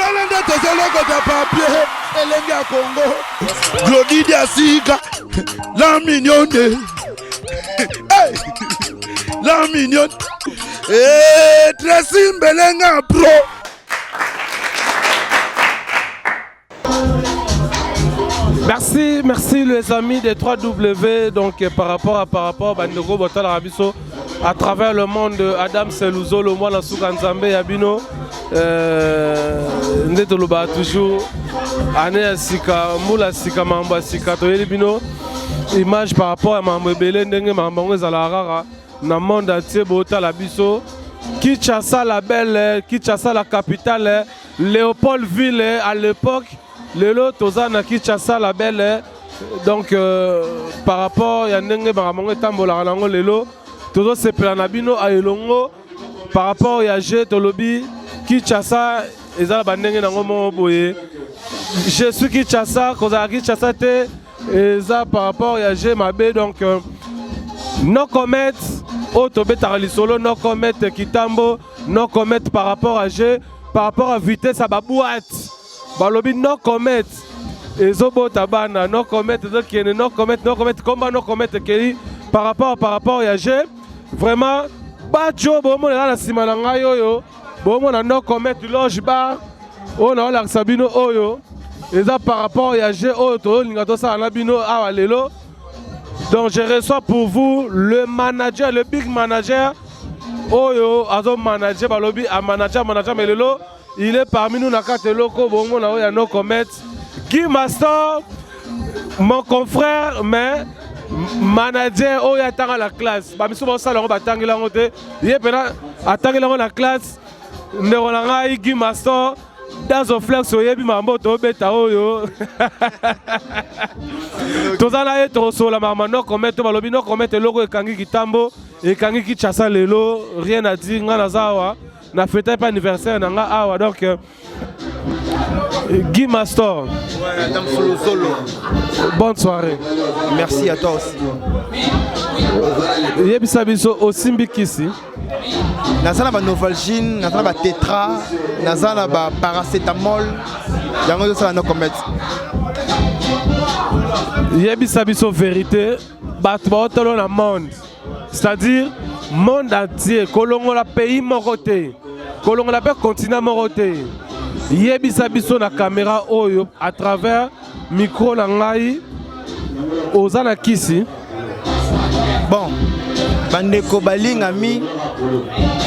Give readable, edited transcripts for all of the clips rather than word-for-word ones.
Talanda tozoloko ta papier elenge ya Congo. Glodide Asika. La mignonne. Hey. La mignonne. Tracy Mbelenga pro. Merci les amis des 3W. Donc par rapport Bandego Botal Rabiso à travers le monde, Adam Selouzo, le mois la Soukanzambe Yabino, Ndetoloba toujours, Ane Sika, Moula Sika, Mamba Sika, Toyelibino, image par rapport à Mambo Belé, Ndenge Mambo Zalarara, dans le monde entier, Botal Rabiso, Kinshasa la belle, Kinshasa la capitale, Léopoldville à l'époque. Lelo Tozana Kinshasa la belle. Donc par rapport à Ndenge Baramongo Tambola Rango Lelo Tozo Sepelanabino a Elongo par rapport à G Tolobi Kinshasa Ezala Bandenge Nango Boye. Je suis Kinshasa, Koza Kinshasa te Eza par rapport à G Mabe. Donc no comment Otobe Taralisolo, no comment Kitambo, no comment par rapport à G, par rapport à vitesse à Babouat. Balobi no comment Ezobo Tabana, no comment Ezokene, no comment, combat no comment Keli par rapport à G. Vraiment, Bacho, Bomo la Simananga Yoyo, Bomo na no comment loge bar, on a la Sabino Oyo, Eza par rapport à G, Oto, Lingatosa Anabino Awalelo. Donc je reçois pour vous le manager, le big manager, Oyo, Azo manager, Balobi, a manager, Melelo. Il est parmi nous, Nakate Loko, Bongo, Naoya, no comment. Guy Master, mon confrère, mais manager, Oya, Tanga la classe. Bamiso, bon, ça, on va tanguer la honte. Il est pendant, à tanguer la classe, Nerolangai, Guy Master, dans un flex, Oyebi, Mambo, Tobeta, Oyo. Tozana et Trosso, la maman, no comment, Balobi, no comment, Logo, et Kangi Kitambo, et Kangi Kichasa Lelo, rien à dire, Nganazawa. Na fête pas anniversaire nanga awa donc Guy Mastor. Ouais, Adam Solo. Bonne soirée. Merci à toi aussi. Yebisa biso Osimbi Kisi. Nazana ba Novalgine, nazana ba Tetra, nazana ba paracétamol. Yango ça no commet. Yebisa biso vérité, bat ba tolo na monde. C'est-à-dire monde entier, Kolongo la pays moroté, Kolongo la continent moroté. Yebisa biso na caméra oyo à travers micro na ngai Ozana Kisi. Bon, bandeko balingami,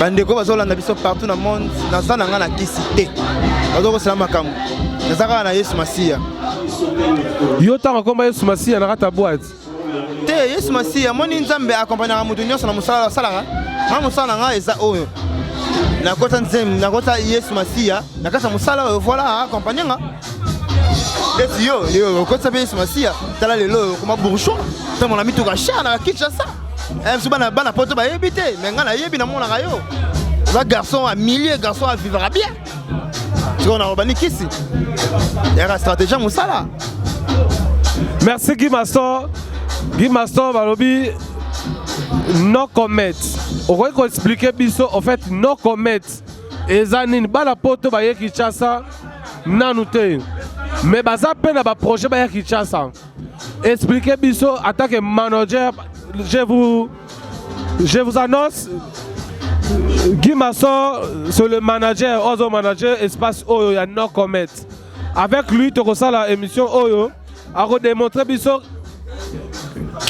bandeko bazolanda biso partout dans le monde, nazana nga na Kisi te. Bazoko salama kamu. Nazaka na Yesu Masia. Yo tanga komba Yesu Masia na kata boîte. Te Yesu Masia moni nzambe accompagner mutu nyonso na musala salanga. Ma musala nga eza oyo. Na kota nzem, na kota Yesu Masia, na kasa musala voilà accompagner nga. Desi yo kota Yesu Masia, tala lelo comme bourgeois. Te mon ami to ka cher na Kinshasa. Bana poto ba yebite, mais nga na yebi na mona yo. Va garçon à milliers garçon à vivre bien. Tu on a robani Kisi. Il y a une stratégie musala. Merci Guy Mastor. Guy Mastor Balobi no comment. On va expliquer biso en fait no comment. Ezanin bala poto ba ye Kinshasa nanute. Mais baza pena ba projet ba ye Kinshasa. Expliquer biso en tant que manager, je vous annonce Guy Mastor, c'est le manager, Ozo manager espace Oyo, il y a no comment. Avec lui, tu as la émission Oyo, a redémontré biso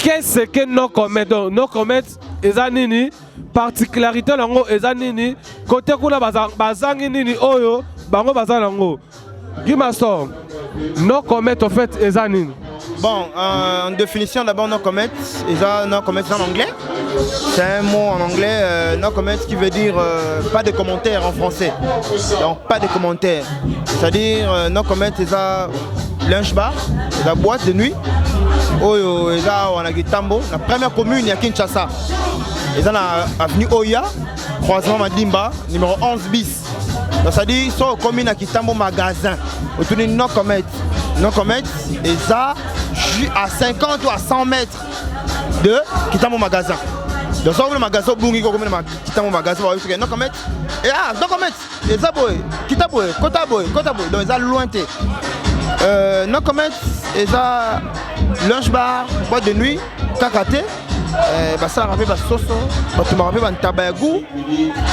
qu'est-ce que no comment. Donc no comment, ezanini particularité lango ezanini côté kuna bazangi nini Oyo, bango bazanango. Guy Mastor, no comment en fait ezanini. Bon, en définition d'abord no comment, no comment en anglais. C'est un mot en anglais, no comment qui veut dire pas de commentaires en français. Donc pas de commentaires. C'est-à-dire no comment c'est un lunch bar, c'est la boîte de nuit. Oyo eza wana Kitambo, la première commune à Kinshasa. Eza na avenue Oya, croisement Madimba, numéro 11 bis. Donc ça dit sur commune à Kitambo magasin. Autour de no comment. No comment eza à 50 ou à 100 mètres de Kitambo magasin. Donc ça, on a un magasin bungi, on a un magasin, non comment et ah, non comment et ça boy, kita boy, kota boy, donc ça loin té. Non comment et ça lunch bar, boîte de nuit, kakaté. Ça rappelle la sauce, tu me rappelles un tabagou,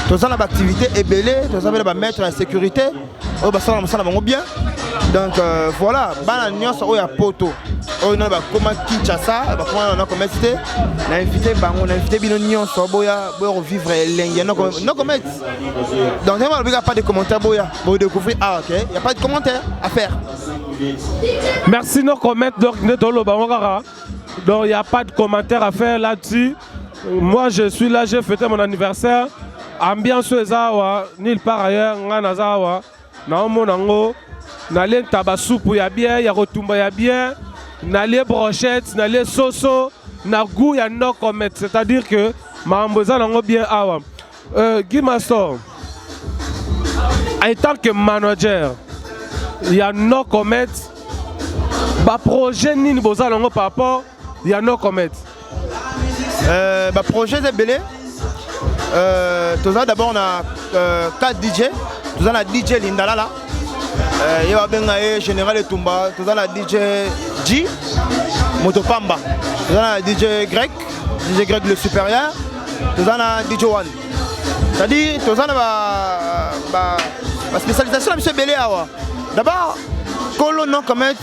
tu as une activité ébélée, tu as mettre en sécurité, ça va bien. Donc voilà, on a poto. On a comment Kinshasa, on a commencé, on a invité Binonion, on vivre l'Indien. Non comment donc il n'y a pas de commentaires, vous découvrez, ah ok, il n'y a pas de commentaires à faire. Merci nos commentaires, donc il n'y a pas de commentaires à faire là-dessus. Moi je suis là, j'ai fêté mon anniversaire. Ambiance nulle part ailleurs, Nalé tabasoupu ya bien, ya rotumba ya bien, nalé brochette, nalé soso, na goût ya no comet. C'est-à-dire que mamboza nango bien awa. Guy Mastor, en tant que manager, il y a no comet. Ba projet nini boza nango par rapport, il y a no comet. Ba projet de belé. D'abord on a 4 DJ. Nous avons la DJ Lindala là. Il y a Général Tumba, nous avons la DJ G, Motopamba, nous avons la DJ Greg le supérieur, nous avons la DJ One. C'est-à-dire, nous avons la spécialisation de M. Belé. D'abord, quand on a commis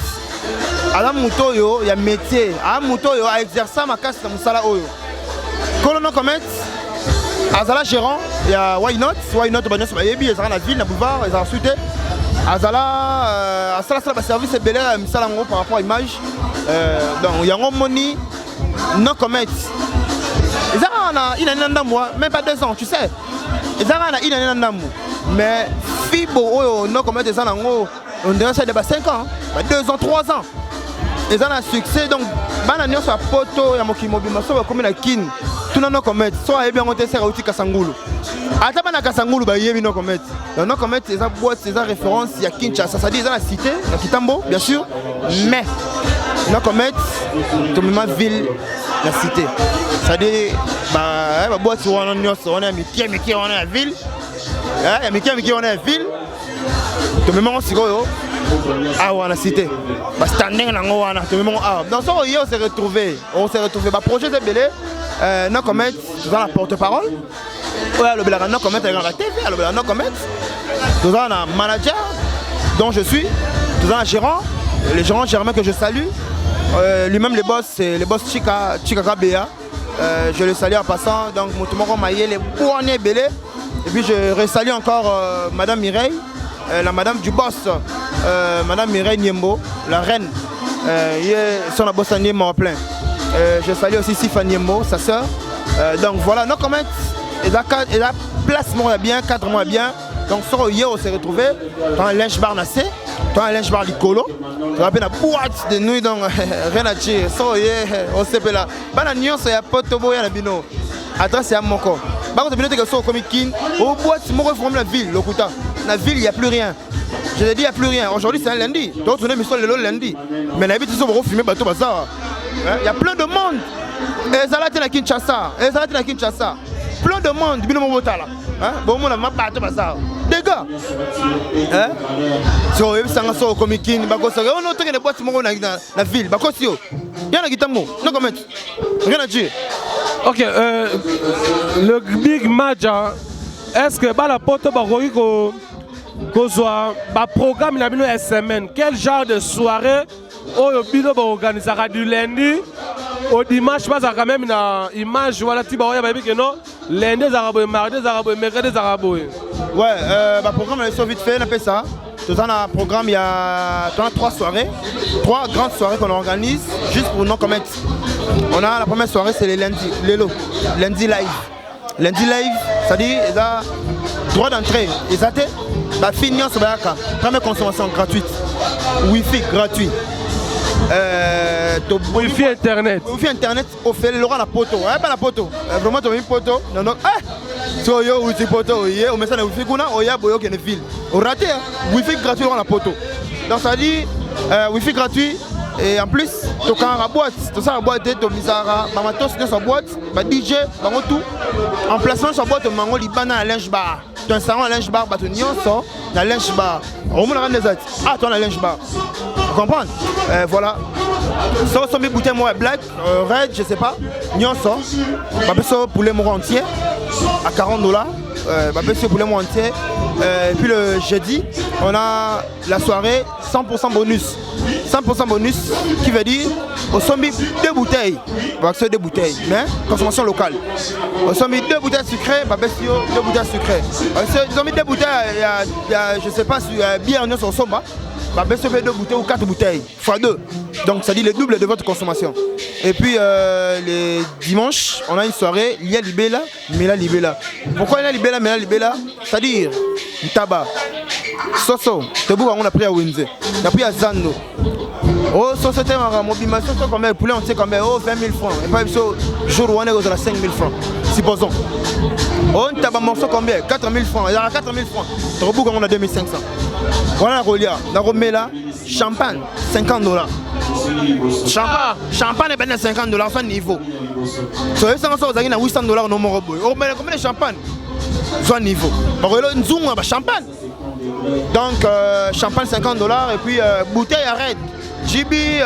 à la moto, il y a un métier, à la moto, il y a exercer ma casse dans mon salaire. Quand on a commis à la gérant, il y a Why Not, il y a la ville, la boulevard, il y a la suite. Azala, service est belé par rapport à l'image. Donc, il y a un money non commet. Il a un mois, même pas 2 ans, tu sais. Il a un mois. Mais Fibo, non commet, on dirait que c'est 5 ans, 2 ans, 3 ans. Ils ont un succès. Donc, bananion sur la poto, il y a un mobile, comme la kin. Tout le monde commet. Soit bien on te sert à Kasangulu. Attends, na Kasangulu, il y a un commet. Donc, non commet, c'est une boîte, c'est une référence. Il y a Kinshasa, ça dit dans la cité, dans Kitambo, bien sûr. Mais, non commet, tout le monde ville, la cité. Ça dit, la boîte, on a Mickey, on a la ville. Il y a Mickey, on a la ville. Tout le monde, c'est quoi? Ah ouais, la cité. Standing dans ce on s'est retrouvé. On s'est retrouvé. Projet de Belé, non commet dans la porte-parole. Ouais, le Belé non commet dans la TV, le Belé non commet. Nous avons un manager dont je suis. Nous avons un gérant, le gérant Germain que je salue. Lui-même le boss, c'est le boss Chika Kabea. Je le salue en passant. Donc Moutoumoro Maïe, les Bouane Belé. Et puis je resalue encore Madame Mireille. La madame du boss, madame Mireille Niembo, la reine, son la boss à Niembo en plein. Je salue aussi Sifa Niembo, sa soeur. Donc voilà, nos comments, et la place moi bien, 4 mois bien. Donc sur hier on s'est retrouvé dans un linge bar nassé, dans un linge bar Licolo. On a la boîte de nuit donc rien à dire. Sur hier on s'est fait là. Bananion c'est à Potobo et à Bino. Adresse à Moko. Par contre, c'est que comme Kin, au boîte, c'est moi la ville, Lokuta. La ville, il n'y a plus rien. Je te dis, il n'y a plus rien. Aujourd'hui, c'est un lundi. Donc, on est mis sur le lundi. Mais la vie, ils sont filmés bateau bazar. Il y a plein de monde. Et ça là, Kinshasa. Et ça là, Kinshasa. Plein de monde. Bino Mobota là. Bon, on a ma bateau bazar. Des gars. Si on veut s'en sortir comme Kin, on a des boîtes dans la ville. Il y a un guitamo. Non, comment? Rien à dire. Ok, le big match, est-ce que la porte va programme la semaine? Quel genre de soirée on organisera du lundi au dimanche? Pas quand même une image, voilà, tu vas non, lundi, mardi, mercredi, ouais, programme est vite fait, on appelle ça. Dans un programme, il y a 3 soirées, 3 grandes soirées qu'on organise juste pour nos comètes. On a la première soirée, c'est le lundi, lundi live. Lundi live, c'est-à-dire, il y a droit d'entrée. Ils ont finir sur la première consommation gratuite. Wi-Fi gratuit. Wi-Fi internet. Wi-Fi internet, on fait le droit à la poteau. Pas la poteau. Vraiment, tu as mis poteau. Non, non. So yo Wi-Fi poteau, on met ça dans Wi-Fi qu'on a, on y a boyo qui est ville. On rate, Wi-Fi gratuit dans la poteau. Donc ça dit Wi-Fi gratuit Et en plus, tu as la boîte, tu as la boîte, tu as la boîte, DJ, tout. En plaçant sa boîte, tu as un linge bar. Tu as un linge bar, tu as un linge bar. Ah, tu as un linge bar. Vous comprenez? Voilà. Ça, c'est mes bouteilles black, red, je sais pas. Nyonso. Poulet mort entier à $40. Poulet mort entier. Et puis le jeudi, on a la soirée 100% bonus. 100% bonus qui veut dire au sommet 2 bouteilles. On va accéder 2 bouteilles, mais consommation locale. Au sommet 2 bouteilles sucrées, 2 bouteilles sucrées. Au sommet 2 bouteilles, il y a je sais pas si bière sur somba. 2 bouteilles ou 4 bouteilles, x 2. Donc ça dit le double de votre consommation. Et puis les dimanches, on a une soirée, il y a Libella, Mela Libella. Pourquoi il y a Libella, Mela Libella? C'est-à-dire, tabac, Soso, Tebou, on a pris à Windsor, on a pris à Zando. Oh, société, on a mobilisé, combien, poulet, on sait combien, oh, 20 000 francs. Et pas jour où on est aux 5 000 francs, supposons. Oh, on tabac morceau combien? 4 000 francs, il y a 4 000 francs. Tebou, on a 2500. Voilà, on a remis là, champagne, $50. Champagne est bien à $50, c'est un niveau. So, ça va à $800 no more boy. Oh, mais combien de champagne? C'est un niveau. Parce que nous avons champagne. Donc, champagne $50 et puis bouteille à red. GB,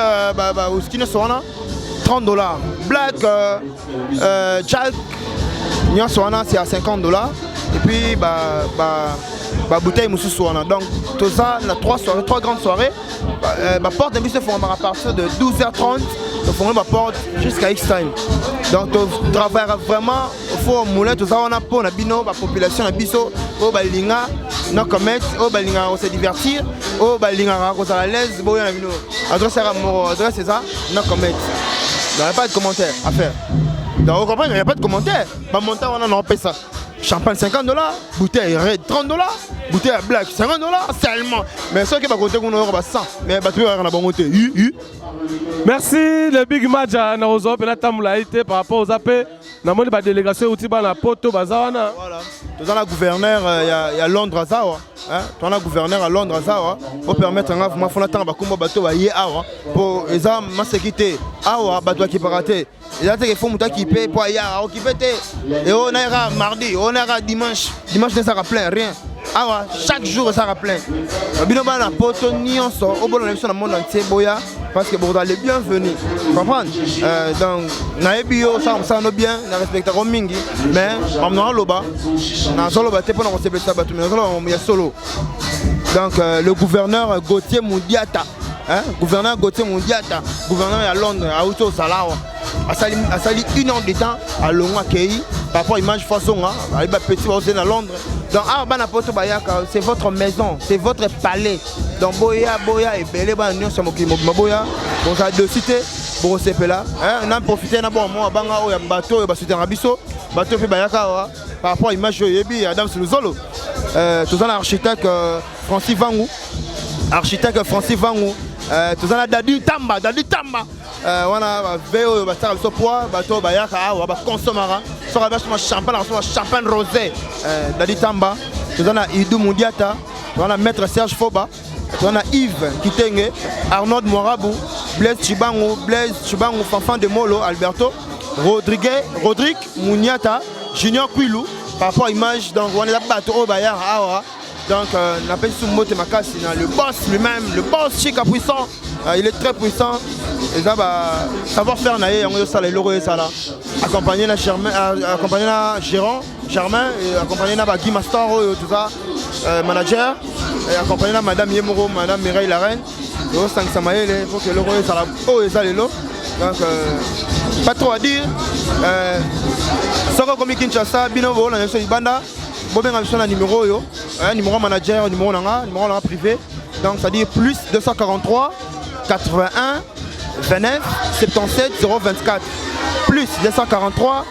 ou ce qui ne soit là, $30. Black, Jack, c'est à $50. Et puis, bouteille moussou soana. Donc tout ça, la 3 grandes soirées. Porte de bus se font à partir de 12h30. Nous font ma porte jusqu'à X-Time. Donc tu travailles vraiment au fond moulin. Tout ça on a pour la bino, la population la biso, au balinga, non commettre, au balinga on se divertir, au balinga on à l'aise, boya la bino. Adresse à mon adresse c'est ça, non commettre. Il n'y a pas de commentaire à faire. Donc vous comprenez, il n'y a pas de commentaire. Montant on en paie ça. Champagne $50, bouteille red $30, bouteille black $50 seulement. Mais ceux qui vont compter qu'on aura 100, mais tu vas avoir bon côté. Merci le big match à Naozo et la Tamoulaïté par rapport aux AP. Nous avons une délégation où tu vas la poto bazawana. Voilà. Tu as la gouverneur il y a Londres à Zawa. Tu as la gouverneur à Londres à Zawa pour permettre à moi faire temps bakumba bateau ba yé awa pour les hommes ma sécurité awa bateau qui paraté. Il y a des fonds qui paient pour y aller qui paient et on ira mardi, on ira dimanche ça sera plein rien. Ah chaque jour ça sera plein. Binoba la poto ni on sort au bon émission dans le monde entier boya parce que vous allez bienvenue. Comprendre? Donc naebio ça nous bien, na respecter mingi mais on a loba. Na solo baté pour nous recevoir ça bateau mais on y a solo. Donc le gouverneur Gauthier Moudiata, gouverneur Gauthier Moudiata, gouverneur à Londres à Auto Salawa. A sali 1 heure de temps à Longwa Kei par rapport à l'image façon avec petit aussi à Londres. Donc c'est votre maison, c'est votre palais. Donc boya et belé banyo sur boya bon ça de cité bon c'est là on a profité na bon moi banga o ya bateau ba soutenir biso bateau pe bayaka par rapport à l'image yebi Adam Suluzolo tout ça l'architecte Francis Vangou tout ça Dadi Tamba on a VO bastar so poids bateau bayaka awa ba consommera so rabachement champagne rosé Dadi Tamba tout ça Idou Mundiata on a maître Serge Foba on a Yves Kitenge Arnaud Moirabou Blaise Chibango Fanfan de Molo Alberto Rodrigue Mouniata Junior Quilou par rapport à l'image donc on est là bateau bayaka awa. Donc on appelle Soumote Makasi, le boss lui-même, le boss chic à puissant, il est très puissant. Et ça va savoir faire naïe, on ça les logos et ça là. Accompagné na Gérard, Germain, et accompagné na Guy Master, tout ça, manager, et accompagné na Madame Yemoro, Madame Mireille la reine. Le 5 Samaïl, il faut que le logos ça là, oh et ça les lots. Donc pas trop à dire. Soko comme Kinshasa, Binovo, la nation Ibanda. Bon bien un numéro yo, numéro manager, numéro privé. Donc ça dit plus 243 81 29 77 024 plus 243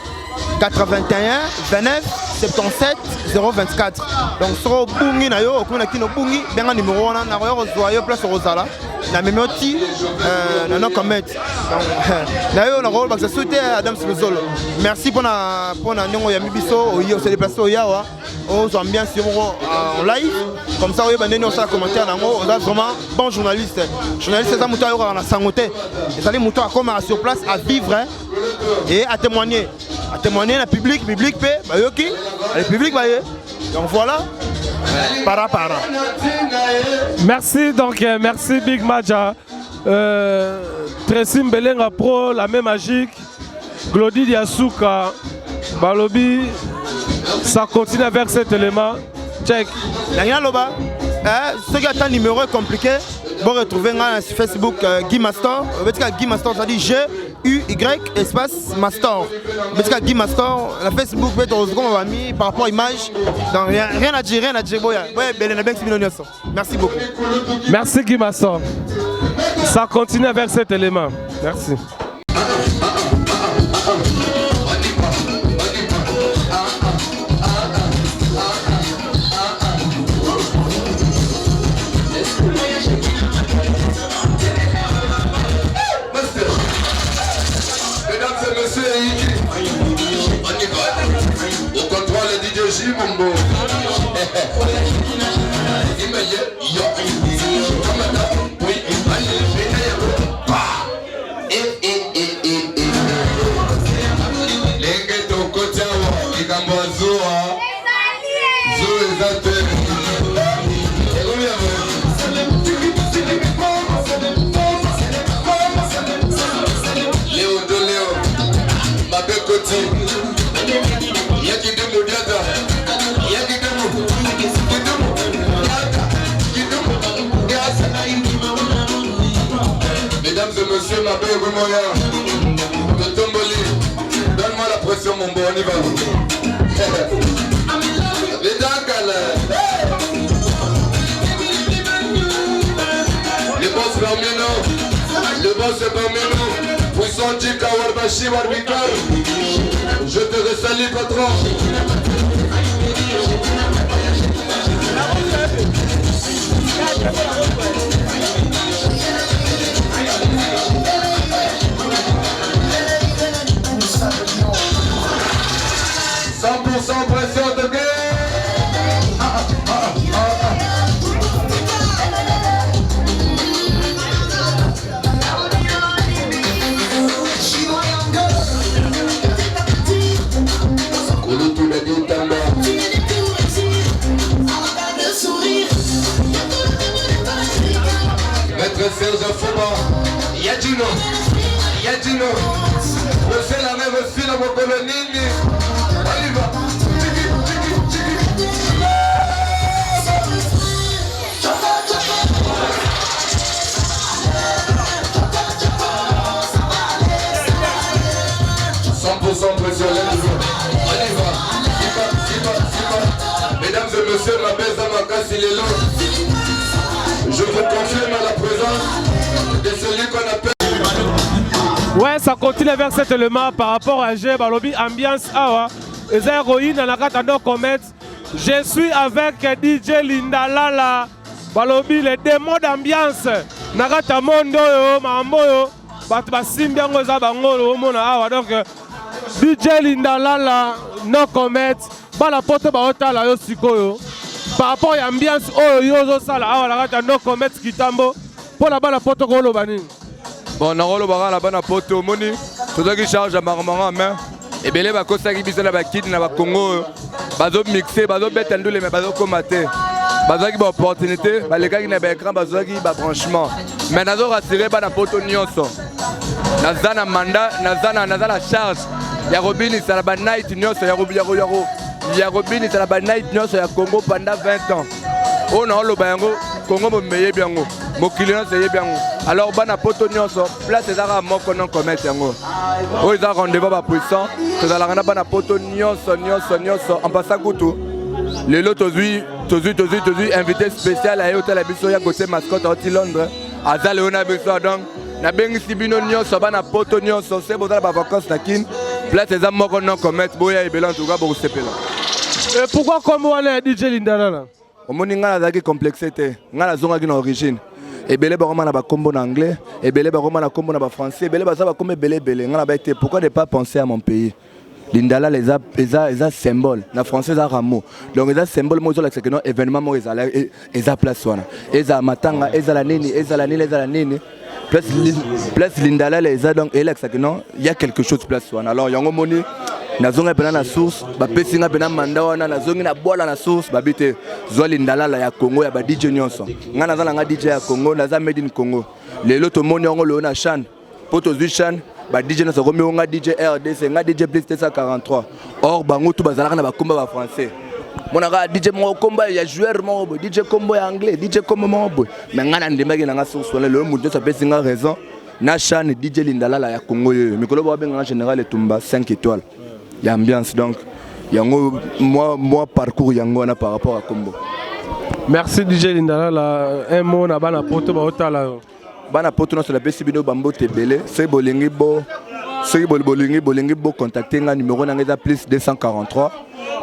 81 29 77 024. Donc sur bungi na yo, comme na kino bungi, bien un numéro na royo zoyo place rosala. Na même outil na commet. Donc na yo na rôle parce que souhaiter Adam Suluzolo. Merci pour na nyongo ya mibiso, oyo se déplacer au yawa. aux ambiances en live. Comme ça, on a commentaire, on a vraiment bon journaliste. Journaliste, c'est un mouton à la sangoté. C'est un mouton à comme sur place, à vivre et à témoigner. À témoigner, le public paie, le public va. Donc voilà, para. Merci, donc merci Big Madja. Tracy Mbelenga Pro, la même magique. Glody Diasuka, Balobi, ça continue avec cet élément. Check. Loba, ce qui est un numéro compliqué, vous retrouvez sur Facebook Guy Mastor. Guy Mastor, ça dit G-U-Y espace Mastor. Guy Mastor, la Facebook, par rapport à l'image. Rien à dire. Merci beaucoup. Merci Guy Mastor. Ça continue avec cet élément. Merci. Mambo. Mesdames et messieurs, ma belle moyen de Tomboli, donne-moi la pression mon bon, on y va. Le boss Ramino, le boss Ramino, puissant Djika Warbashi Warbikar, je te resalue patron. 100% pression de guerre. Maître Serge Fouma, Yadino, c'est la même aussi dans vos colonies. On y va. Pression, on y va. Mesdames et messieurs, ma belle Zamakas, il est là. Je vous confirme à la présence de celui qu'on appelle. Ouais, ça continue vers cet élément par rapport à G, Balobi, ambiance, awa. Les héroïnes, dans la carte comète. Je suis avec DJ Lindalala. Balobi, les démons d'ambiance. Nakata Mondo, Mamboyo. Basimbiango Zabango, Mona awa. Donc, DJ Lindalala, no comment, bala poto ba otala yo sikoyo. Par rapport à l'ambiance, oh yo sala awa la rata no comment kitambo. Pour la bala poto ko lo bani. Bon, na rolo bara la bana poto moni. Tout qui charge à marmara en main. Et belé ba kosa ki biso na ba kid na ba Congo. Bazo mixer, bazo betandule mais bazo komater. Bazo ki ba opportunité, ba les gars qui na ba écran bazo ki ba branchement. Mais nazo rassurer ba na poto nyonso. Nazana manda, nazana charge. Ya Robin c'est la night nyonso ya Robin c'est la night nyonso ya Congo pendant 20 ans. On a le bango Congo mo meye biango. Mo client c'est biango. Alors bana poto nyonso place ezaka moko non commettre yango. O ils a rendez-vous ba puissant, que za la rana bana poto nyonso en passant kutu. Le lot tozui invité spécial à hôtel biso ya côté mascotte à Londres. Azale on a besoin donc na bengi sibino nyonso bana poto nyonso c'est bozala ba vacances na kin. Place les amours non commettre boya et belan tout cas pour sepela. Et pourquoi comme on est DJ Lindalala? Au monde ngala zaki complexité, ngala zonga qui origine. Et belé ba romana ba combo en anglais, et belé ba romana combo na ba français, belé ba ça ba comme belé. Ngala ba été pourquoi ne pas penser à mon pays? Lindala les a symbole na français za ramo donc les a symbole mo zo la que non événement mo ezala eza place wana eza matanga ezala nini place Lindala les a donc ela que non il y a quelque chose place wana alors yango moni nazonga pena na source ba pesinga pena manda wana nazongi na bola na source babite zo Lindala la ya Congo ya ba DJ nyonso nga nazala nga DJ ya Congo naza made in Congo lelo to moni yango lo na chan poto zu chan ba DJ na sokomi nga DJ RDC nga DJ plus 243 or bango tout bazalaka na ba komba ba français monaka DJ mo komba ya joueur mo DJ kombo ya anglais DJ kombo mo mais nga na ndemaki na nga source wala le mundo ça pesi nga raison na chan DJ Lindala la ya Congo yo mikolo ba benga en général Tumba 5 étoiles ya ambiance donc yango moi parcours yango na par rapport à Combo. Merci DJ Lindala la un mot na bana poto ba otala bana poto no la pesi bino bambo tebele c'est bolingi bo contacter nga numéro na ngeza plus 243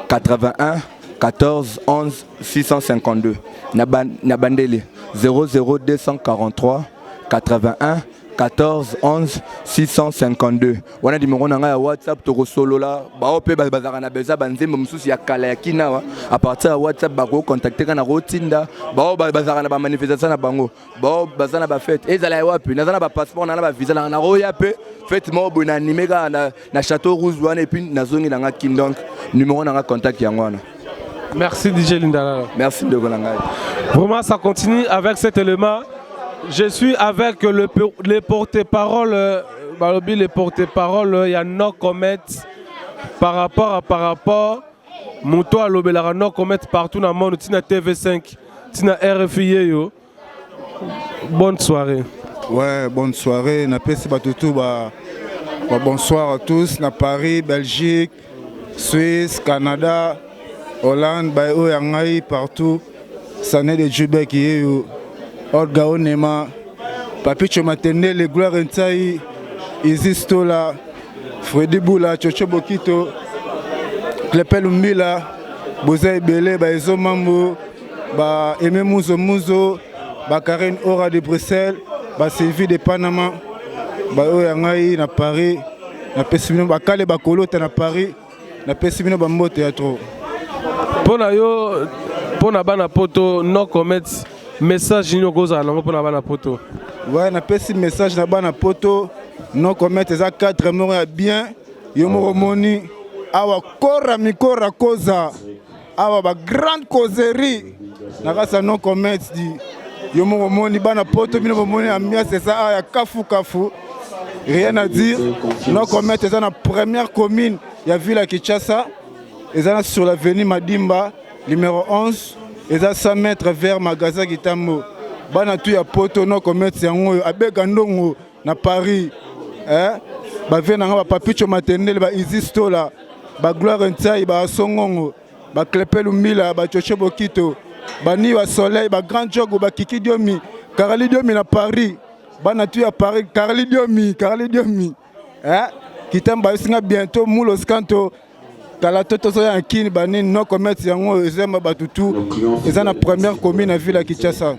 81 14 11 652 na bandeli 00243 81 14 11 652 wana numéro na nga ya WhatsApp to solo la ba ope bazaka na beza banzembo mususu ya kala ya kinawa à partir ya WhatsApp ba ko contacter kana rotinda ba bazaka na ba manifestation na bango ba bazana ba fête ezala wapi nazana ba passeport na ba visa na roya pe fête mo bo na animé ka na Château Rouge wana et puis nazongi na nga kin donc numéro na nga contact yango wana. Merci DJ Lindala. Merci de Golanga. Vraiment ça continue avec cet élément. Je suis avec les porte-parole, il y a No Comet par rapport, Mouto à l'Obelara No Comet partout dans le monde, Tina TV5, Tina RFI. Bonne soirée. Ouais, bonne soirée. Bonsoir à tous, na Paris, Belgique, Suisse, Canada, Hollande, partout. Ça n'est de Jubek qui est Orgao Nema, Papicho Maternel, les Gloire Ntaï, Isistola, Freddy Boula, Chocho Bokito, Klepel Umbila, Bozaï Belé, Baezo Mambo, Aimé Mouzo, Karen Ora de Bruxelles, Sylvie de Panama, Oyangaï na Paris, na Pessimino, Bakale Bakolo, na Paris, na Pessimino Bambo Théâtre. Pour na bana poto, No Comet. Message nous goza na pour na bana poto. Ouais, na pesi message na bana poto. No commettre za 4 mois bien. Yo mo moni awa kora mikora koza. Awa ba grande causerie. Na kasa no commettre di yo mo moni bana poto bino moni ambiance c'est ça ya kafu. Rien à dire. No commettre za na première commune ya ville à Kinshasa. Ezana sur l'avenue Madimba numéro 11. Et ça 100 mètres vers magasin Gitambo. Bana tu ya poto no commerce yango abeka ndongo na Paris. Ba vena nga ba Papicho Maternel ba Isistola, ba Gloire Ntaï ba Songongo, ba Klepel Umbila ba Chocho Bokito, ba Niwa Soleil ba Grand Jogo ba Kiki Diomi, Karali Diomi na Paris. Bana tu ya Paris Karali Diomi. Kitamba isinga bientôt Moulos Kanto. Kala toto so ya kini bani no commerce yango ezema batutu eza na première commune na ville ya Kinshasa.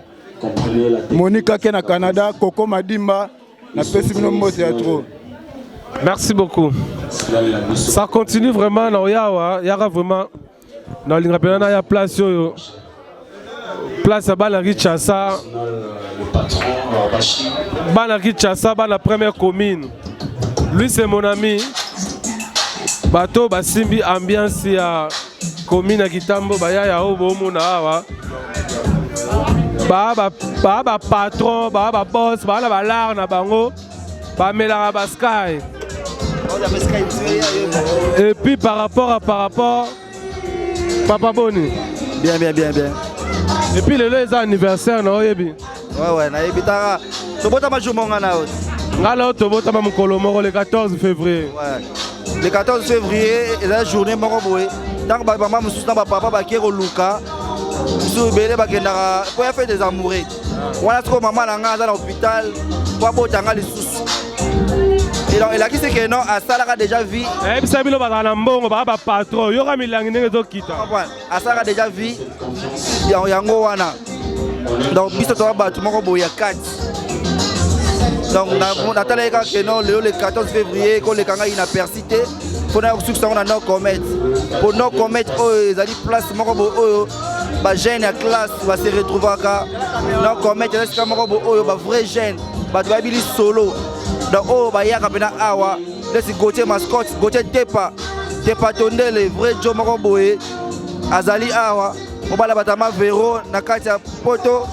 Monica ke na Canada, Coco Madimba na pesi bino mbote ya trop. Merci beaucoup. Ça continue vraiment na Oyawa, yaka vraiment na linga pena ya place yo. Place bana Kinshasa. Bana Kinshasa bana première commune. Lui c'est mon ami. Bato basimbi ambiance ya commune ya Kitambo baya ya obo na awa ba patron ba boss ba la balar na bango ba melaka ba sky et puis par rapport Papa Boni bien et puis les anniversaire na oyebi ouais na yebitaka tobota ma jomonga na ot ngala tobota ma mukolo moko le 14 février ouais. Le 14 février, la journée Moroboé. Tant que maman me soutient, papa qui est au Luka, sous Bélé Bakendara, pour faire des amoureux. On a trop maman dans l'hôpital, pour avoir les sous. Et donc, il a qui c'est que non, à ça, il a déjà vu. Et puis, ça, il va dans bon, va patron, il y aura mis l'anglais de quitte. À ça, il a déjà vu. Il y a un Wana. Donc, bis toi, tu m'as il y a 4. Donc, on attend les gars que non, le 14 février, quand les Kangas ils n'ont persisté, il pour na succès on a no commet pour no commet ils ali place moko bo ba jeune à classe va se retrouver ka no commet est comme moko bo ba vrai jeune ba ba bili solo donc ba yaka pena awa laisse Gauthier mascotte Gauthier Tepa tondele vrai Joe moko boye azali awa obala batama Vero na kati ya poto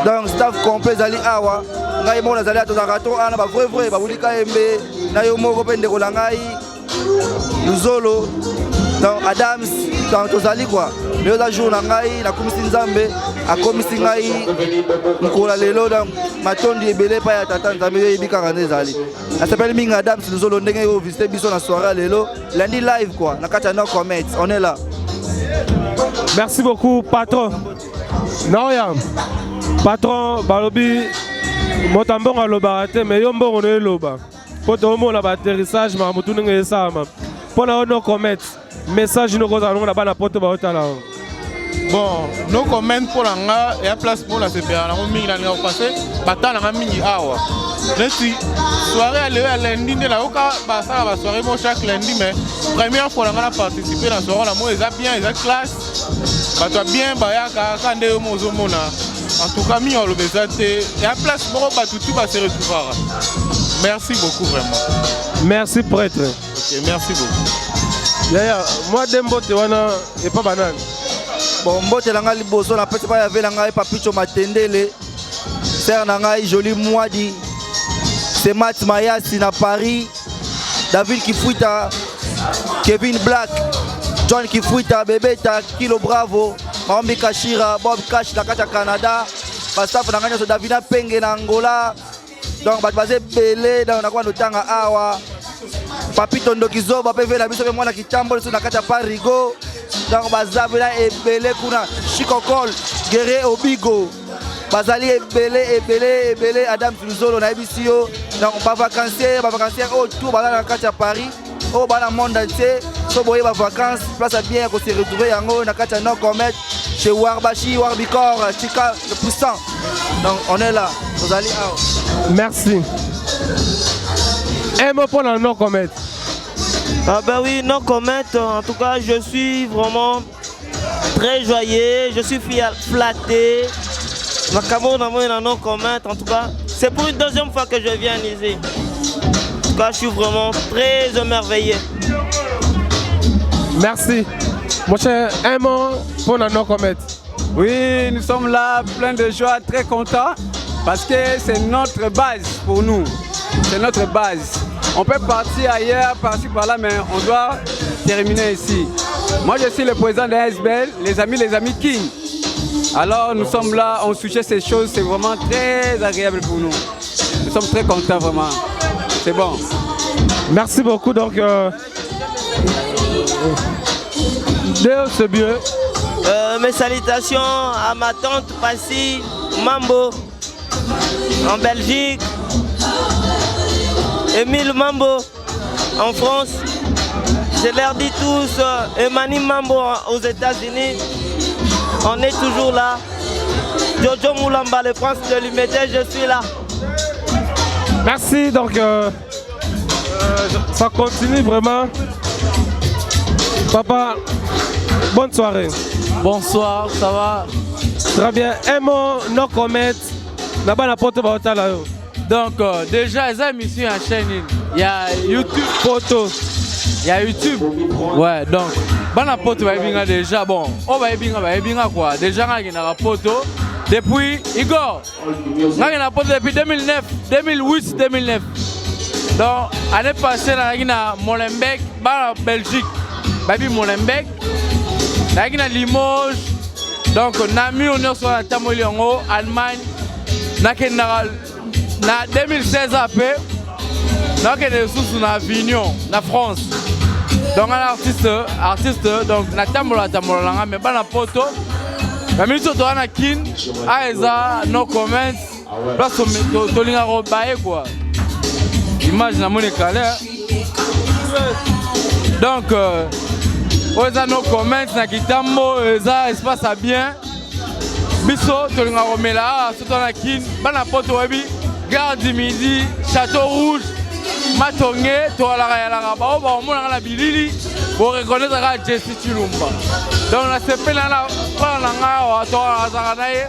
donc staff complet zali awa ngai mona zali atozaka to ana ba vrai ba bulika embe na yo moko pende ko langai Luzolo donc Adams donc tozali quoi le jour na ngai na komisi nzambe akomisi ngai mkola lelo donc matondi ebele pa ya tata nzambe yebika ngane zali ça s'appelle Minga Adams Luzolo ndenge yo visiter biso na soirée lelo lundi live quoi na kati ya no comment on est là. Merci beaucoup, patron. Noyam, patron, balobi, motambon a lobarate, mais yombo on est loba. Pour tout le monde, l'atterrissage, ma moutou n'est ça, ma. Pour la no comment, message nous allons là-bas la porte ba là. Bon, no comment pour l'anga et à place pour la CPA, la mingi l'année passée, battant la mingi awa. Merci. Soirée à lundi, de la oka, bah ça va soirée moi chaque lundi, mais première fois on a participé dans soirée, la moi ils a bien, ils a classe, bah toi bien, bah ya quand des mozo mona. En tout cas, mi on le bezate et à place pour bah tout va se retrouver. Merci beaucoup vraiment. Merci prêtre. Ok, merci beaucoup. D'ailleurs, moi dembo te wana et pas banane. Bon, mbote la ngai liboso na pete pa ya vela ngai papicho matendele. Ser na ngai joli mwadi. C'est Matt Mayasi na Paris, David Kifuita, Kevin Black, John Kifuita, Bebeta, Kilo Bravo, Maombi Kashira, Bob Cash na kata Canada, bastaff na nganya so Davina Penge na Angola, donc bat basé belé dans na kwa notanga awa, Papito Ndokizo ba peve na biso pe mwana kitambo so na kata Parigo, donc bazabela ebele kuna Chikokol, Guerre Obigo. Bazali ebele Adam Luzolo na ebisio donc ba vacancier au tout bala na kati ya Paris au bala monde entier so boye ba vacances place bien ko se retrouver yango na kati ya no commet chez Warbashi Warbicor Chika le puissant donc on est là Bazali merci. Un mot pour la no commet. Ah ben oui, no commet en tout cas je suis vraiment très joyeux, je suis flatté. Ma caméra non comment en tout cas c'est pour une deuxième fois que je viens ici. En tout cas je suis vraiment très émerveillé. Merci. Mon cher, un mot pour la no comment. Oui, nous sommes là plein de joie, très contents parce que c'est notre base pour nous. C'est notre base. On peut partir ailleurs, partir par là, mais on doit terminer ici. Moi je suis le président de SBL, les amis King. Alors nous sommes là, on soutient ces choses, c'est vraiment très agréable pour nous. Nous sommes très contents vraiment. C'est bon. Merci beaucoup donc. C'est mieux. Mes salutations à ma tante Passy Mambo en Belgique, Émile Mambo en France. Je leur dis tous, Emmanuel Mambo aux États-Unis. On est toujours là. Jojo Moulamba, le prince de l'humidité, je suis là. Merci, donc ça continue vraiment. Papa, bonne soirée. Bonsoir, ça va? Très bien. Un mot, no comment. Là-bas, la porte va là. Donc, déjà, les amis ici en chaîne, il y a YouTube photo. Il y a YouTube. Ouais, donc, la photo va bien déjà. Bon, on va bien quoi. Déjà, il y a la photo. Depuis Igor, il y a la photo depuis 2009, 2008, 2009. Donc, l'année passée, il y a Molenbeek, Belgique. Baby Molenbeek. Il y a Limoges. Donc, Nami, on est sur la Tamoliongo, Allemagne. En 2016 après, nous avons une Avignon, en France. Donc, un artiste, donc, la Tamola, mais pas la photo. La minute où on a kin, Aesa, no comments, place au Tolinga Robaye quoi. Image na mon écalé. Donc, Aesa no comments, na Kitambo, Aesa espace à bien. Biso, Tolinga Romela, surtout na kin, bana poto webi, Gare du Midi, Château Rouge, matonge toalaka yalaka bao baomonaka na bilili boreconnaître Jesse Chilumba. Donc na sepeli na mpona na ngai awa toalakazaka na ye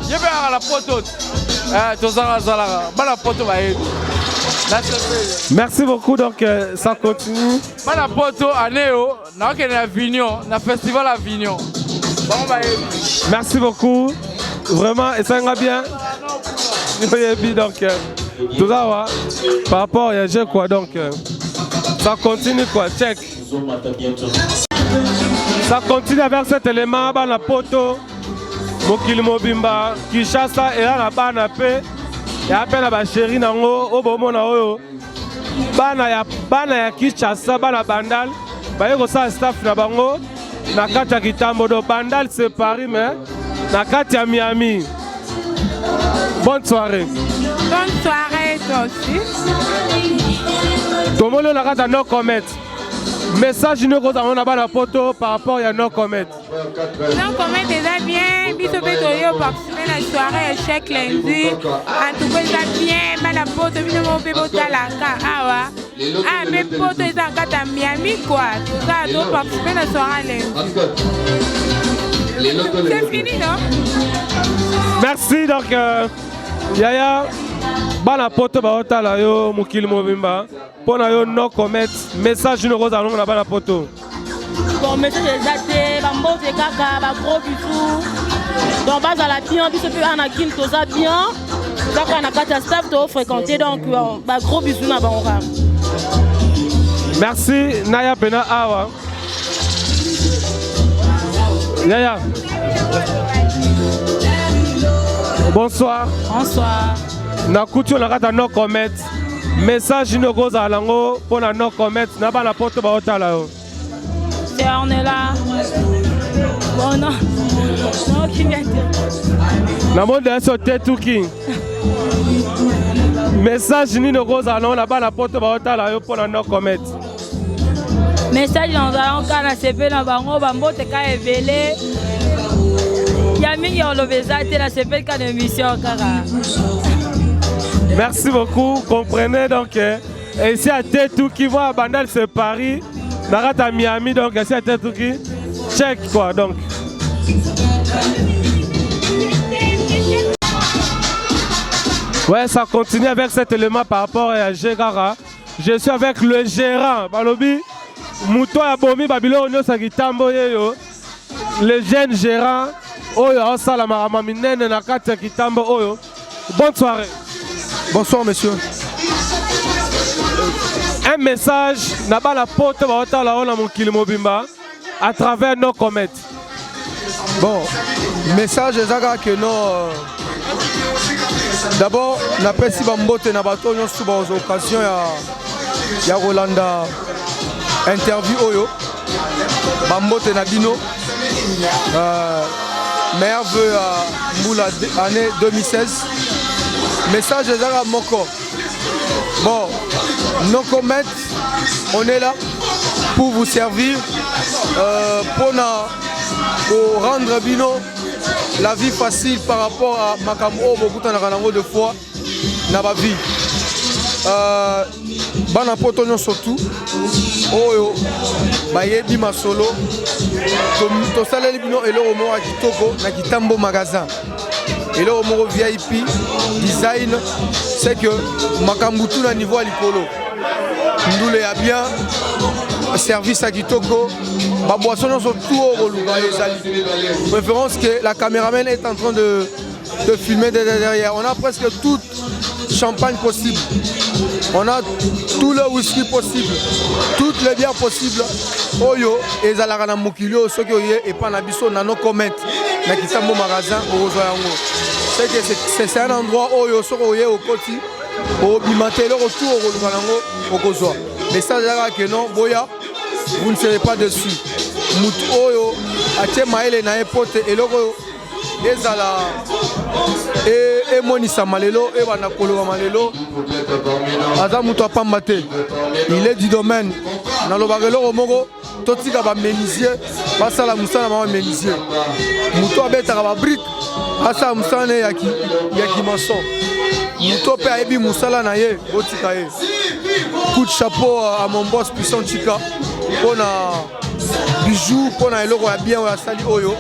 ye mpe kaka na poto tozalakazalaka bana poto bayebi. Merci beaucoup, donc ça continue. Bana poto année yo nakokende na Avignon, na festival Avignon. Merci beaucoup. Vraiment, et ça va bien. Donc, tout ça va. Par rapport à Yagé, quoi. Donc, ça continue, quoi. Check. Ça continue avec cet élément. Bana poto, Mokili Mobimba, Kinshasa, et là, la bana paix. Il y a peine à chéri nango, au bon moment. Bana ya Kinshasa, bana bandal. Bayo ça staff na bango. Nakati ya Kitambo do bandal c'est Paris mais nakati ya Miami. Bonne soirée. Bonne soirée toi aussi. Tout le monde nakati no comment. Message nous ko na bana poto par rapport à no comment. No comment déjà bien, biso beto yo participer la soirée chaque lundi. En tout cas déjà bien, bana poto bino mo bebo talaka awa. Ah mais poto est en kata Miami quoi. Tout ça doit participer la soirée lundi. C'est fini non? Merci donc Yaya bana poto ba otala yo Mokili Mobimba. Pona yo no comment message nous roza na bana poto. Bon message exacté bambo te kaka ba gros bisous. Donc base à la bien biso pe ana kin to ça bien. Ça qu'on a kata staff to fréquenter donc ba gros bisous na bango. Merci Naya Pena Awa. Yaya. Bonsoir. Bonsoir. Na couture na kata no comment. Message no goes à lango pour na no comment na ba na poto ba otala yo. On est là. Bon non. Non qui vient. Na monde so tetu king. Message ni no goes à lango na ba na poto ba otala yo pour na no comment. Message dans un cas CP na bango bambo te ka evele. Ya mingi on le vezate la CP ka émission kara. Merci beaucoup, comprenez donc ici à Tetou qui voit à Bandal c'est Paris, Narat à Miami donc ici à Tetou qui check quoi donc. Ouais, ça continue avec cet élément par rapport à Gégara. Je suis avec le gérant, Balobi, Mouto Abomi Babilo Onyo Sagitambo Yeyo, le jeune gérant, Oyo Osala Maramaminen Nakata Kitambo Oyo. Bonne soirée. Bonsoir monsieur. Un message n'a la porte la Mokili Mobimba à travers nos comètes. Bon, message est que non. D'abord, na pesi bambote na bato nyonso ba occasion ya Rolanda interview oyo. Bambote na bino. Meilleur vœu à Moula année 2016. Message de Zara Moko. Bon, nos comètes, on est là pour vous servir, pour rendre Bino la vie facile par rapport à Makamo, beaucoup de fois dans ma vie. Bana potonyo surtout, oyo, bayebi masolo, to saleli Bino et le romo à Kitoko, na Kitambo magasin. Et là, au mot VIP, design, c'est que Makambutu na niveau à l'Ipolo. Nous les a bien, service à Kitoko, ma boisson sont tout au Luga et préférence que la caméraman est en train de filmer derrière. On a presque tout champagne possible. On a tout le whisky possible, toutes les bières possibles. Oyo, et Zalarana Mokilio, ceux qui ont et Panabiso, Nano Comet, Nakitambo magasin, au c'est un endroit où Oyo, Soroye, au Koti, au Bimaté, le retour au Rolango, au Kozoa. Mais ça, que non, Boya, vous ne serez pas dessus. Mout Oyo, Ache Maël et Naepote, et Logo, et Zala, et Monissa Malelo, et Wanakolo Malelo, Azamouto Pambate, il est du domaine, dans le Bagelo Romogo. Totika ba menuisier, basa la musana ma menuisier. Muto abeta ba brique, basa musana yaki maçon. Muto pe ayebi musala na ye, otika ye. coup de chapeau à mon boss Puissant Chika pour bijou, pour eloko ya bien ya sali oyo.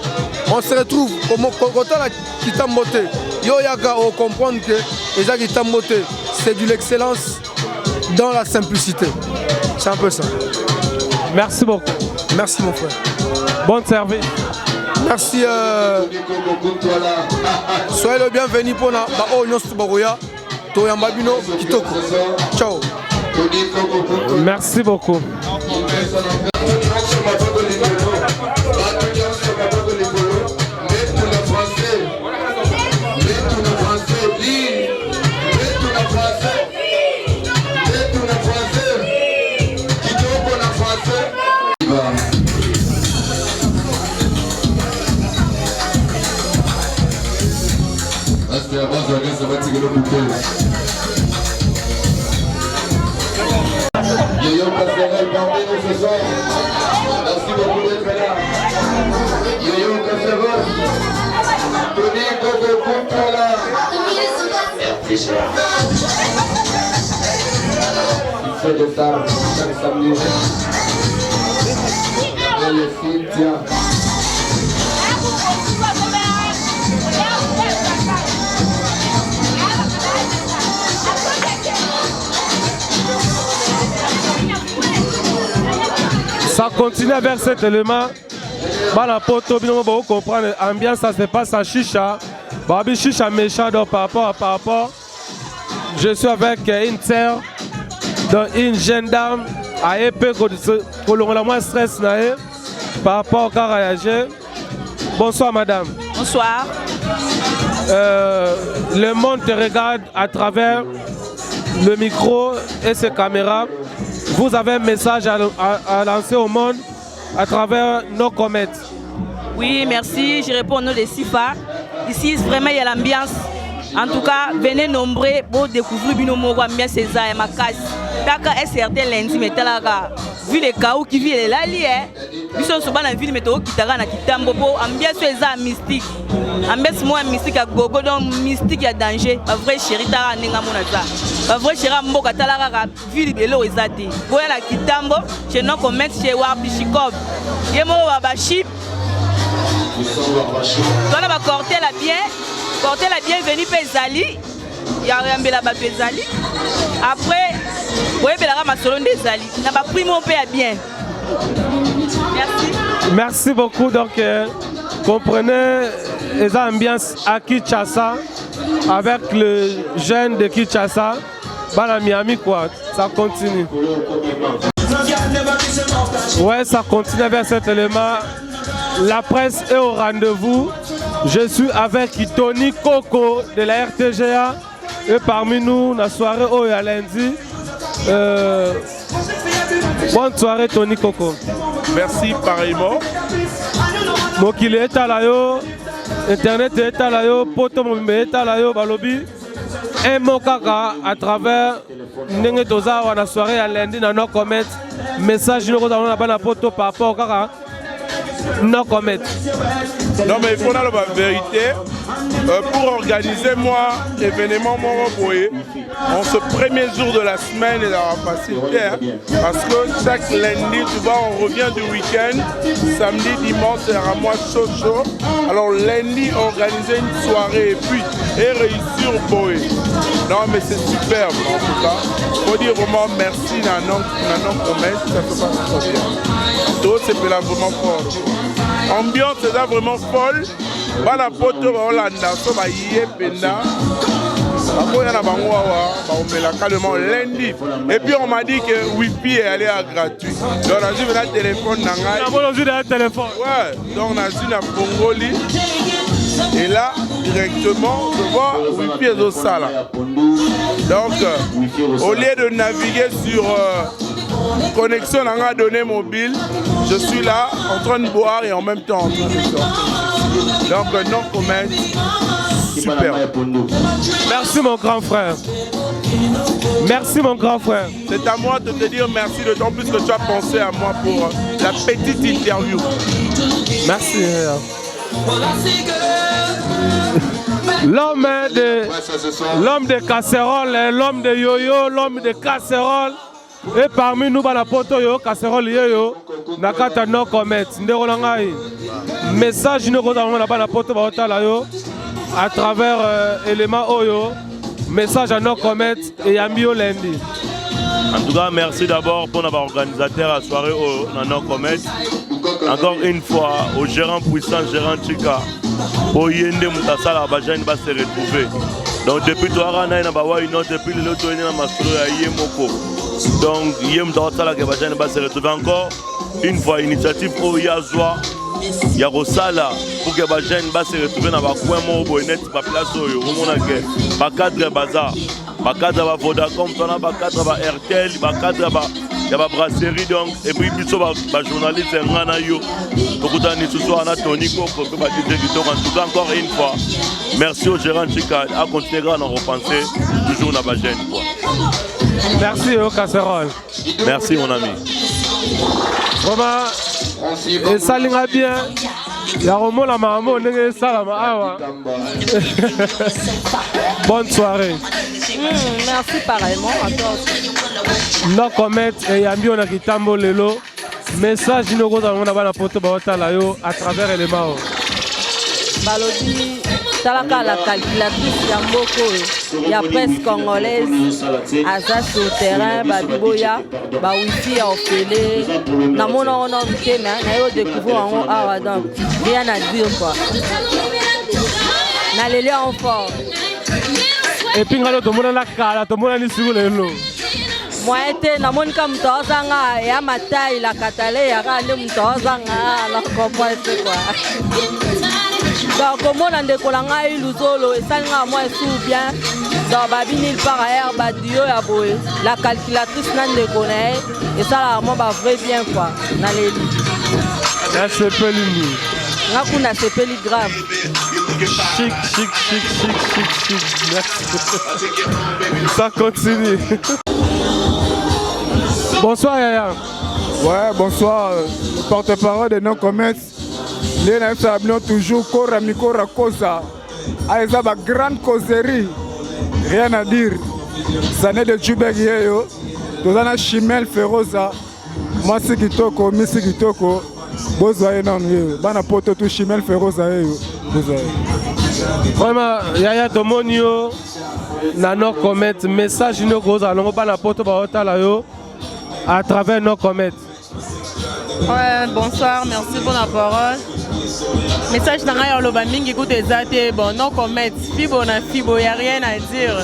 On se retrouve comme quand la Kitambote. Yo yaka on comprendre que Eza Kitambote, c'est de l'excellence dans la simplicité. C'est un peu ça. Merci beaucoup. Merci mon frère. Bon service. Merci. Soyez le bienvenu pour na ba o nyonso baroya. Toyamba bino kitoko. Ciao. Merci beaucoup. Yo Casserole parmi nous ce soir. Merci beaucoup d'être là. Yo Casserole. Tony Coco Controla. Merci cher. Il fait de ça chaque samedi. Et Cynthia. Ça continue avec cet élément. Voilà, pour tout le monde comprendre l'ambiance, ça se passe à Chicha. Babi Chicha méchant, donc par rapport. Je suis avec une sœur, donc une jeune dame, à épée, que l'on a moins stress par rapport au carayage. Bonsoir madame. Bonsoir. Le monde te regarde à travers le micro et ses caméras. Vous avez un message à lancer au monde à travers nos comètes. Oui, merci. Je réponds au nom de Sifa. Ici, vraiment, il y a l'ambiance. En tout cas, venez nombreux pour découvrir Binomo, bien César et Makas. Taka est certain lundi, mais talaga. Vu les chaos qui vivent là, ils sont souvent dans la ville, mais au Kitara, na Kitambo, ambiance César mystique. Ambiance moi mystique à gogo, donc mystique à danger. Ma vraie chérie, Tara Nenga Monaza. Ma vraie chérie, Mboka Talaga, ville de l'eau est zati. Voyez la Kitambo, chez nos commerces, chez Wabichikov. Yemo Wabaship. Toi, on va corter la bien. Portez la bienvenue Pézali. Il y a un bel abat Pézali. Après, vous voyez ma salon des Zali. On a pris mon père bien. Merci. Merci beaucoup. Donc, comprenez les ambiances à Kinshasa avec le jeune de Kinshasa. Bana Miami quoi. Ça continue. Ouais, ça continue avec cet élément. La presse est au rendez-vous. Je suis avec Tony Coco de la RTGA et parmi nous, la soirée où il y a lundi. Bonne soirée Tony Coco. Merci pareillement. Mokili est à la yo, Internet est à la yo, poto mombe est à la yo, balobi. Un mot kaka à travers Nenge Toza ou la soirée à lundi dans nos comètes. Message nous avons la bonne poto par rapport au kaka. Non, comment? Non, mais il faut la vérité. Pour organiser moi événement Moroboé, en ce premier jour de la semaine et la facilité, parce que chaque lundi, tu vois, on revient du week-end, samedi, dimanche, c'est à moi chaud. Alors lundi, organiser une soirée et réussir Boé. Non, mais c'est superbe en tout cas. Il faut dire vraiment merci Nanon Comète, ça se passe trop bien. Tout c'est vraiment fort. Ambiance c'est vraiment folle. Bana poto Hollanda, so ba yé penda. Après, on met la calmement lundi. Et puis on m'a dit que Wi-Fi est allé à gratuit. Donc on a vu un téléphone. Ouais, donc on a vu un Congoli. Et là, directement, je vois Wi-Fi est au sala. Donc, au lieu de naviguer sur connexion à un données mobile, je suis là en train de boire et en même temps en train de sortir. Donc, non comète. Super. Merci mon grand frère. Merci mon grand frère. C'est à moi de te dire merci, d'autant plus que tu as pensé à moi pour la petite interview. Merci. L'homme de casserole, l'homme de yo-yo, l'homme de casserole, Et parmi nous, bana poto yo, casserole yo, nakata no comment. Ndeko nangai. Message nous avons na bana poto baotala yo à travers élément oyo. Message à no comment et Yambio lundi. En tout cas, merci d'abord pour notre organisateur à la soirée au No Comment. Encore une fois, au gérant puissant, gérant Chika, pour Yende Moutasala, Bajan va se retrouver. Donc depuis toi, Rana, depuis l'autre, il y a Yemoko. Donc Yem Moutasala, Bajan va se retrouver encore une fois. Initiative au Yazwa, Yarosala, pour que Bajan va se retrouver dans le coin Mobo, net, pas place au Yomonake, pas cadre bazar. Bakadra ba Vodacom, tona bakadra ba RTL, bakadra ba ya ba brasserie donc et puis biso ba journaliste ngana yo. Tokutani ce soir na Tony Koko ba directeur en tout cas encore une fois. Merci au gérant Chika à continuer à nous repenser toujours na ba jeune quoi. Merci au casserole. Merci mon ami. Vraiment et ça linga bien. Ya romo la maman ndenge salama awa. Bonne soirée. Merci pareillement. No comment et Yambi on a kitambo lelo. Message nous avons na poto baotala yo à travers élément. Balodi talaka la calculatrice ya mboko ya presse congolaise aza sur terrain babiboya ba wifi ya ofele na mona on a invité mais na yo découvrir en awa donc rien à dire quoi. Na leli en fort. Et puis ngalo tomona la kala tomona ni sigo lelo. Moi été na monika mtozanga ya matai la katale ya rande mtozanga la comprendre c'est quoi. Donc comment on décollanga iluzolo et ça moi sous bien dans babini il part ailleurs badio ya boy la calculatrice nan déconner et ça là moi ba vrai bien quoi na leli. La sepeli. Ngakuna sepeli grave. Chic. Merci. Ça continue. Bonsoir Yaya. Ouais, bonsoir. Porte-parole de No Comment. Les naïfs toujours Kora Mikora Kosa. Aïza ba grande causerie. Rien à dire. Ça n'est de Tchubek Yeyo. Tozana Chimel Feroza. Moi c'est Kitoko, Misi Kitoko. Bozoye non yo. Bana poto tout Chimel Feroza yo. Bozoye. Vraiment Yaya Tomonio. Na No Comment message no goza longo bana poto baotala yo à travers No Comment. Ouais, bonsoir, merci pour la parole. Message dans la loba mingi écoute ezate bon No Comment fibo na fibo y a rien à dire.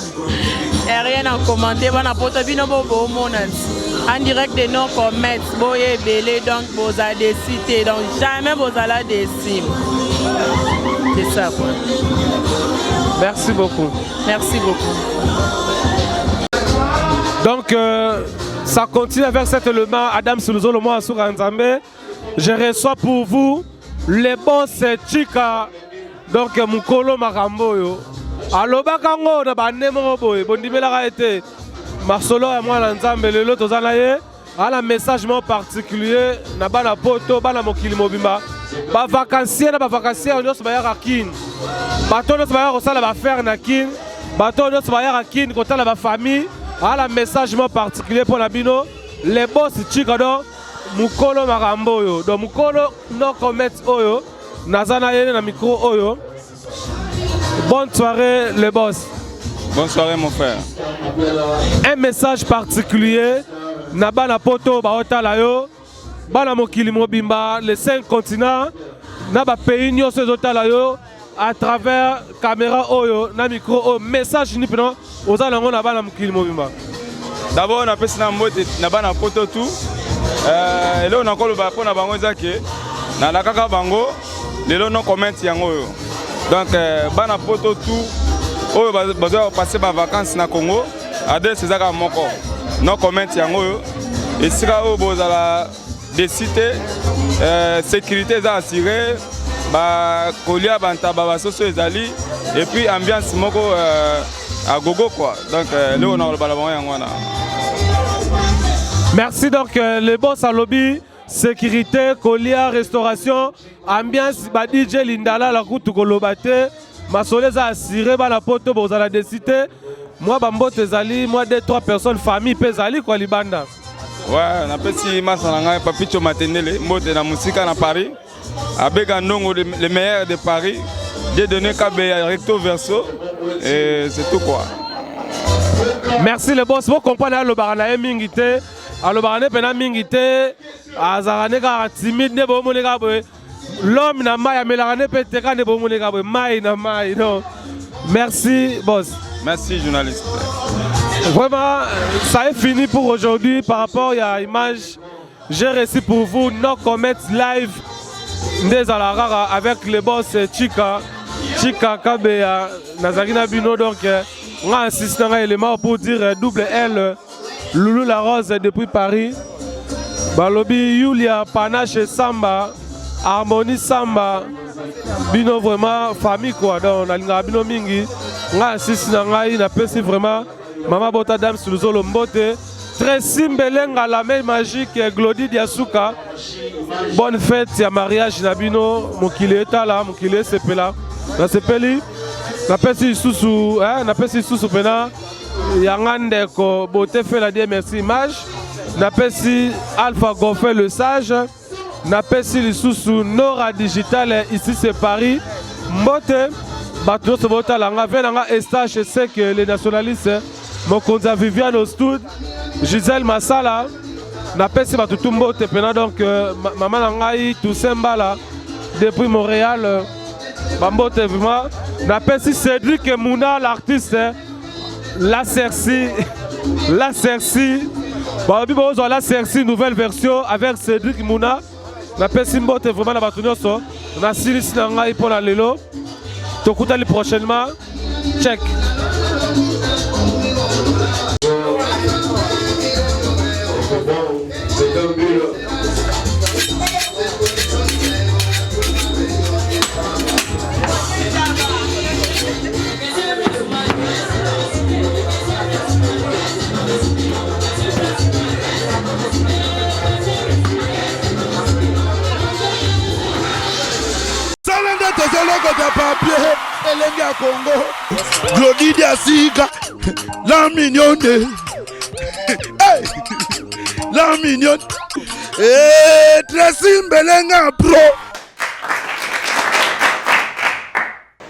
Y a rien à commenter bana poto bino bobo monat. En direct de No Comment boye belé donc boza décidé donc jamais boza la décime. C'est ça quoi. Merci beaucoup. Merci beaucoup. Donc ça continue avec cet élément Adam Soulouzo le mois sur Nzambe. Je reçois pour vous les boss Chika donc Mukolo Marambo yo. Aloba kango na banemo boy bondimela ka été masolo ya mwana Nzambe lelo tozana ye ala message particulier na bana poto bana mokili mobimba ba vacancier na ba vacancier nyos ba ya kin bato nyos ba ya kosala ba faire na kin bato nyos ba ya kin kotala ba famille ala message particulier pour la bino les boss Chika do Mukolo Marambo yo donc Mukolo No Comment oyo nazana yene na micro oyo. Bonne soirée les boss. Bonne soirée mon frère. Un message particulier na bana poto baotala yo bana mokili mobimba les 5 continents na ba pays nyonso ezotala yo à travers caméra oyo na micro oyo message ni pino ozala ngo na bana mokili mobimba. D'abord na pesi na mbote na bana poto tout lelo na koloba pona bango ezake na la kaka bango lelo No Comment yango yo. Donc bana poto tout oyo bazo passer ba vacances na Congo adresse ezaka moko No Comment yango yo esika oyo bozala décider sécurité est assurée ba kolia bantaba basoso ezali et puis ambiance moko à gogo quoi donc là on a le ballon yango na. Merci donc les boss à lobby sécurité kolia restauration ambiance ba DJ Lindala la kutu kolobate masoleza assuré ba la poto bozala décider moi bambote ezali moi 2-3 personnes famille pezali quoi libanda Ouais, napesi masa na ngai Papicho Matendele, mbote na musika na Paris. Avec un nom le meilleur de Paris. J'ai donné Kabe recto verso et c'est tout quoi. Merci le boss. Vous comprenez le barana mingité, le barana pena mingité, azarane ka timide ne bo moneka boy. L'homme na mai amelane peteka ne bo moneka boy. Mai na mai non. Merci boss. Merci journaliste. Vraiment, ça est fini pour aujourd'hui par rapport à l'image. J'ai reçu pour vous No Comment Live Ndezalarara avec le boss Chika Kabea Nazarina Bino. Donc, on a insisté un élément pour dire double L Loulou la Rose depuis Paris. Balobi Yulia Panache Samba Harmonie Samba Bino vraiment famille quoi. Donc, on a Bino Mingi. On a insisté un apprécie vraiment. Maman Bota Dame Suluzolo Mbote. Très simbelenga la main magique Glody Diasuka. Bonne fête, il y a mariage Nabino, Mokile Etala, Mokile Sepela. Na Sepeli, na pesi susu, na pesi susu pena. Yangande ko Bote fait la merci image. Na pesi Alpha Goffet le sage. Na pesi le susu Nora Digital ici c'est Paris. Mbote, Bato Sobota Langa, Venanga Estache, je sais que les nationalistes, Mokonza Viviane au studio. Gisèle Massala, n'a pas essayé de tout mbote donc maman Nangaï, tout Sembala, depuis Montréal, Bambote vraiment, n'a pas essayé Cédric Mouna, l'artiste, la Cerci, la Cerci, nouvelle version avec Cédric Mouna, n'a pas essayé mbote vraiment la batunyoso, on a Silis Nangaï pour la Lelo, Tokutali prochainement, check. papier, elenge ya Congo, Glody Diasuka, la mignonne, hey, la mignonne, Tracy Mbelenga pro.